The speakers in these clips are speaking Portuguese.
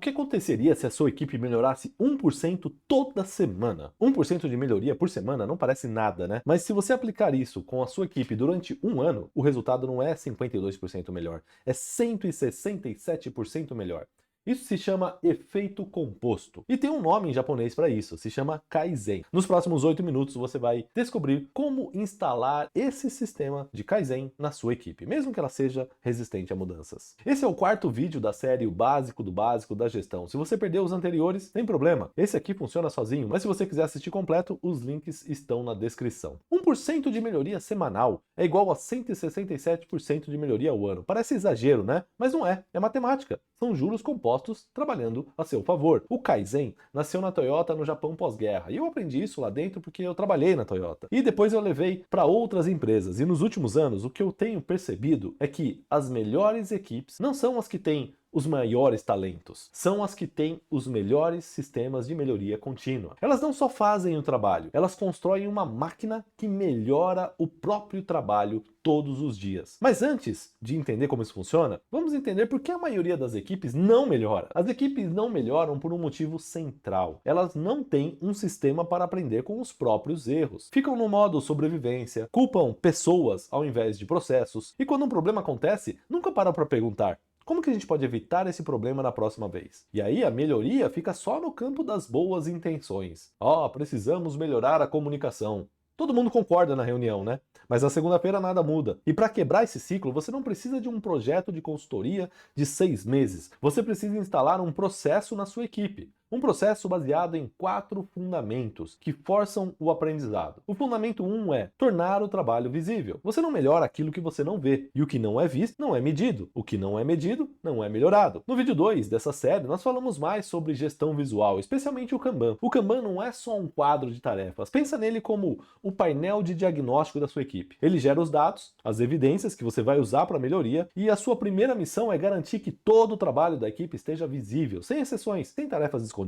que aconteceria se a sua equipe melhorasse 1% toda semana? 1% de melhoria por semana não parece nada, né? Mas se você aplicar isso com a sua equipe durante um ano, o resultado não é 52% melhor, é 167% melhor. Isso se chama efeito composto. E tem um nome em japonês para isso, se chama Kaizen. Nos próximos 8 minutos você vai descobrir como instalar esse sistema de Kaizen na sua equipe, mesmo que ela seja resistente a mudanças. Esse é o quarto vídeo da série O Básico do Básico da Gestão. Se você perdeu os anteriores, sem problema. Esse aqui funciona sozinho, mas se você quiser assistir completo, os links estão na descrição. 1% de melhoria semanal é igual a 167% de melhoria ao ano. Parece exagero, né? Mas não é. É matemática. São juros compostos trabalhando a seu favor. O Kaizen nasceu na Toyota no Japão pós-guerra, e eu aprendi isso lá dentro porque eu trabalhei na Toyota. E depois eu levei para outras empresas, e nos últimos anos o que eu tenho percebido é que as melhores equipes não são as que têm os maiores talentos, são as que têm os melhores sistemas de melhoria contínua. Elas não só fazem o trabalho, elas constroem uma máquina que melhora o próprio trabalho todos os dias. Mas antes de entender como isso funciona, vamos entender por que a maioria das equipes não melhora. As equipes não melhoram por um motivo central. Elas não têm um sistema para aprender com os próprios erros. Ficam no modo sobrevivência, culpam pessoas ao invés de processos, e quando um problema acontece, nunca param para perguntar: como que a gente pode evitar esse problema na próxima vez? E aí a melhoria fica só no campo das boas intenções. Precisamos melhorar a comunicação. Todo mundo concorda na reunião, né? Mas na segunda-feira nada muda. E para quebrar esse ciclo, você não precisa de um projeto de consultoria de 6 meses. Você precisa instalar um processo na sua equipe. Um processo baseado em 4 fundamentos que forçam o aprendizado. O fundamento 1 é tornar o trabalho visível. Você não melhora aquilo que você não vê. E o que não é visto não é medido. O que não é medido não é melhorado. No vídeo 2 dessa série, nós falamos mais sobre gestão visual, especialmente o Kanban. O Kanban não é só um quadro de tarefas. Pensa nele como o painel de diagnóstico da sua equipe. Ele gera os dados, as evidências que você vai usar para melhoria, e a sua primeira missão é garantir que todo o trabalho da equipe esteja visível, sem exceções, sem tarefas escondidas,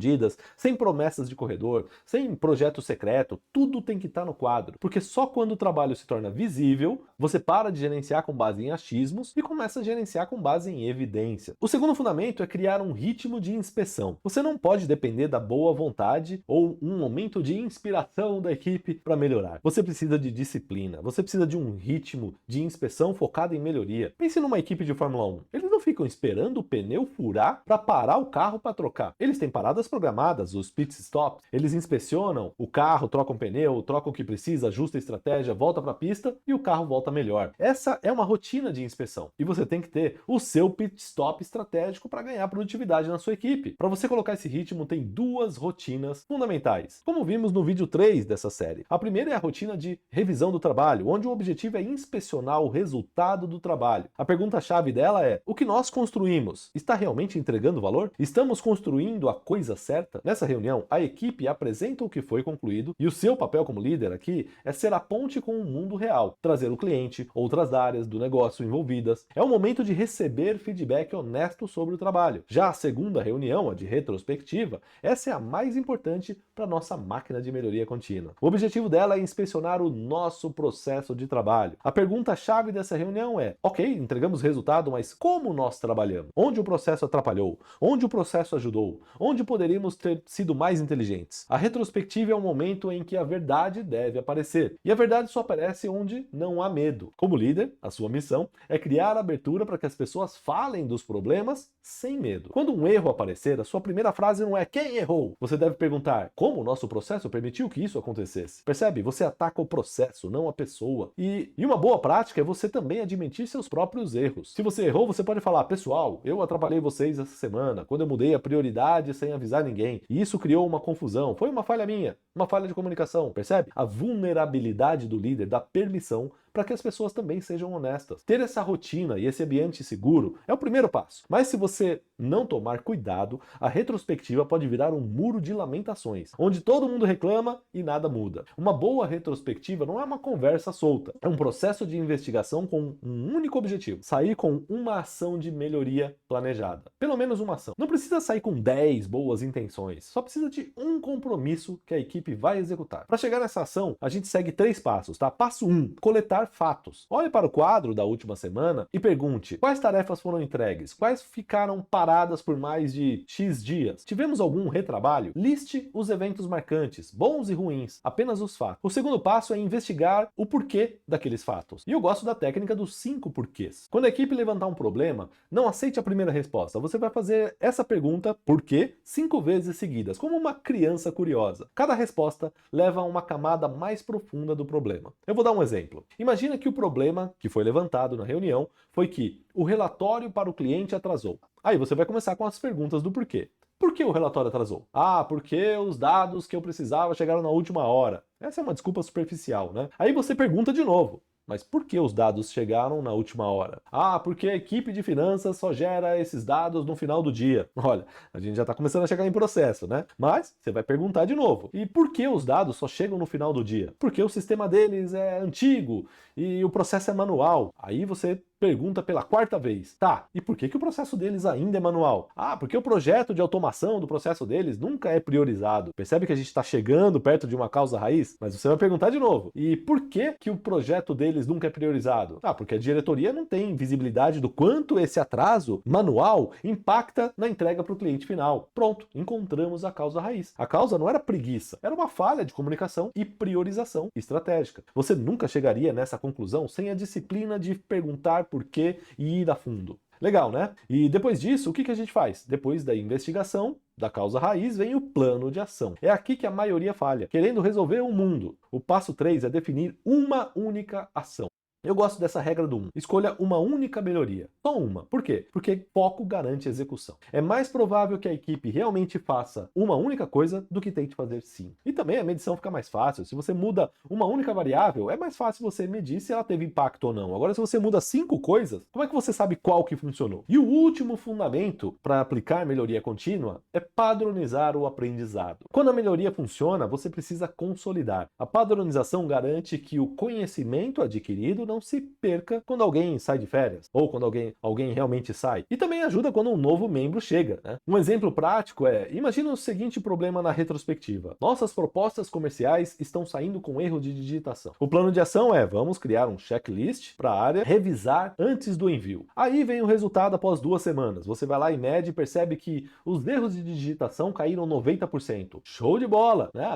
sem promessas de corredor, sem projeto secreto. Tudo tem que estar no quadro, porque só quando o trabalho se torna visível, você para de gerenciar com base em achismos e começa a gerenciar com base em evidência. O segundo fundamento é criar um ritmo de inspeção. Você não pode depender da boa vontade ou um momento de inspiração da equipe para melhorar. Você precisa de disciplina, você precisa de um ritmo de inspeção focado em melhoria. Pense numa equipe de Fórmula 1. Eles não ficam esperando o pneu furar para parar o carro para trocar. Eles têm paradas programadas, os pit stops. Eles inspecionam o carro, trocam pneu, trocam o que precisa, ajusta a estratégia, volta para a pista e o carro volta melhor. Essa é uma rotina de inspeção. E você tem que ter o seu pit stop estratégico para ganhar produtividade na sua equipe. Para você colocar esse ritmo, tem 2 rotinas fundamentais, como vimos no vídeo 3 dessa série. A primeira é a rotina de revisão do trabalho, onde o objetivo é inspecionar o resultado do trabalho. A pergunta-chave dela é: o que nós construímos está realmente entregando valor? Estamos construindo a coisa certa? Nessa reunião, a equipe apresenta o que foi concluído e o seu papel como líder aqui é ser a ponte com o mundo real, trazer o cliente, outras áreas do negócio envolvidas. É o momento de receber feedback honesto sobre o trabalho. Já a segunda reunião, a de retrospectiva, essa é a mais importante para nossa máquina de melhoria contínua. O objetivo dela é inspecionar o nosso processo de trabalho. A pergunta-chave dessa reunião é: ok, entregamos resultado, mas como nós trabalhamos? Onde o processo atrapalhou? Onde o processo ajudou? Onde poderíamos ter sido mais inteligentes? A retrospectiva é um momento em que a verdade deve aparecer. E a verdade só aparece onde não há medo. Como líder, a sua missão é criar abertura para que as pessoas falem dos problemas sem medo. Quando um erro aparecer, a sua primeira frase não é "quem errou?". Você deve perguntar: como o nosso processo permitiu que isso acontecesse? Percebe? Você ataca o processo, não a pessoa. E uma boa prática é você também admitir seus próprios erros. Se você errou, você pode falar: pessoal, eu atrapalhei vocês essa semana, quando eu mudei a prioridade sem avisar ninguém. E isso criou uma confusão. Foi uma falha minha, uma falha de comunicação. Percebe? A vulnerabilidade do líder dá permissão para que as pessoas também sejam honestas. Ter essa rotina e esse ambiente seguro é o primeiro passo. Mas se você não tomar cuidado, a retrospectiva pode virar um muro de lamentações, onde todo mundo reclama e nada muda. Uma boa retrospectiva não é uma conversa solta, é um processo de investigação com um único objetivo: sair com uma ação de melhoria planejada. Pelo menos uma ação. Não precisa sair com 10 boas intenções, só precisa de um compromisso que a equipe equipe vai executar. Para chegar nessa ação, a gente segue 3 passos, tá? Passo 1, coletar fatos. Olhe para o quadro da última semana e pergunte quais tarefas foram entregues, quais ficaram paradas por mais de X dias. Tivemos algum retrabalho? Liste os eventos marcantes, bons e ruins, apenas os fatos. O segundo passo é investigar o porquê daqueles fatos. E eu gosto da técnica dos 5 porquês. Quando a equipe levantar um problema, não aceite a primeira resposta. Você vai fazer essa pergunta, por quê, 5 vezes seguidas, como uma criança curiosa. Cada resposta leva a uma camada mais profunda do problema. Eu vou dar um exemplo. Imagina que o problema que foi levantado na reunião foi que o relatório para o cliente atrasou. Aí você vai começar com as perguntas do porquê. Por que o relatório atrasou? Ah, porque os dados que eu precisava chegaram na última hora. Essa é uma desculpa superficial, né? Aí você pergunta de novo. Mas por que os dados chegaram na última hora? Ah, porque a equipe de finanças só gera esses dados no final do dia. Olha, a gente já está começando a chegar em processo, né? Mas você vai perguntar de novo. E por que os dados só chegam no final do dia? Porque o sistema deles é antigo e o processo é manual. Aí você pergunta pela 4ª vez. Tá, e por que o processo deles ainda é manual? Ah, porque o projeto de automação do processo deles nunca é priorizado. Percebe que a gente está chegando perto de uma causa raiz? Mas você vai perguntar de novo. E por que o projeto deles nunca é priorizado? Ah, porque a diretoria não tem visibilidade do quanto esse atraso manual impacta na entrega para o cliente final. Pronto, encontramos a causa raiz. A causa não era preguiça, era uma falha de comunicação e priorização estratégica. Você nunca chegaria nessa conclusão sem a disciplina de perguntar por quê e ir a fundo. Legal, né? E depois disso, o que a gente faz? Depois da investigação da causa raiz, vem o plano de ação. É aqui que a maioria falha, querendo resolver o mundo. O passo 3 é definir uma única ação. Eu gosto dessa regra do 1. Escolha uma única melhoria. Só uma. Por quê? Porque foco garante execução. É mais provável que a equipe realmente faça uma única coisa do que tente fazer 5. E também a medição fica mais fácil. Se você muda uma única variável, é mais fácil você medir se ela teve impacto ou não. Agora, se você muda 5 coisas, como é que você sabe qual que funcionou? E o último fundamento para aplicar melhoria contínua é padronizar o aprendizado. Quando a melhoria funciona, você precisa consolidar. A padronização garante que o conhecimento adquirido não se perca quando alguém sai de férias ou quando alguém realmente sai. E também ajuda quando um novo membro chega, né? Um exemplo prático é, imagina o seguinte problema na retrospectiva. Nossas propostas comerciais estão saindo com erro de digitação. O plano de ação é, vamos criar um checklist para a área, revisar antes do envio. Aí vem o resultado após 2 semanas. Você vai lá e mede e percebe que os erros de digitação caíram 90%. Show de bola, né?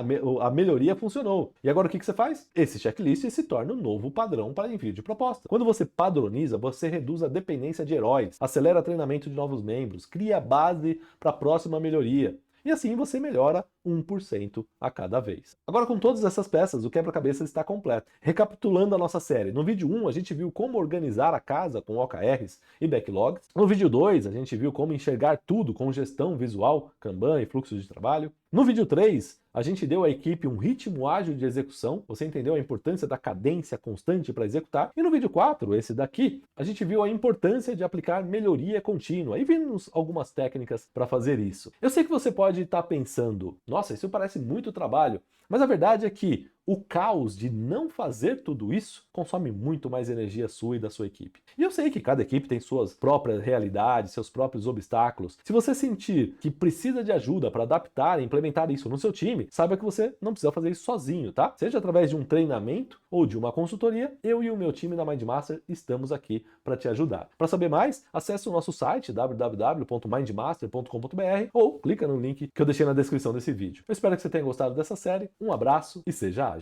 A melhoria funcionou. E agora o que você faz? Esse checklist se torna um novo padrão para envio de proposta. Quando você padroniza, você reduz a dependência de heróis, acelera o treinamento de novos membros, cria a base para a próxima melhoria. E assim você melhora 1% a cada vez. Agora, com todas essas peças, o quebra-cabeça está completo. Recapitulando a nossa série, no vídeo 1 a gente viu como organizar a casa com OKRs e backlogs. No vídeo 2 a gente viu como enxergar tudo com gestão visual, Kanban e fluxo de trabalho. No vídeo 3, a gente deu à equipe um ritmo ágil de execução, você entendeu a importância da cadência constante para executar. E no vídeo 4, esse daqui, a gente viu a importância de aplicar melhoria contínua e vimos algumas técnicas para fazer isso. Eu sei que você pode estar pensando, nossa, isso parece muito trabalho, mas a verdade é que o caos de não fazer tudo isso consome muito mais energia sua e da sua equipe. E eu sei que cada equipe tem suas próprias realidades, seus próprios obstáculos. Se você sentir que precisa de ajuda para adaptar e implementar isso no seu time, saiba que você não precisa fazer isso sozinho, tá? Seja através de um treinamento ou de uma consultoria, eu e o meu time da MindMaster estamos aqui para te ajudar. Para saber mais, acesse o nosso site www.mindmaster.com.br ou clica no link que eu deixei na descrição desse vídeo. Eu espero que você tenha gostado dessa série, um abraço e seja ágil!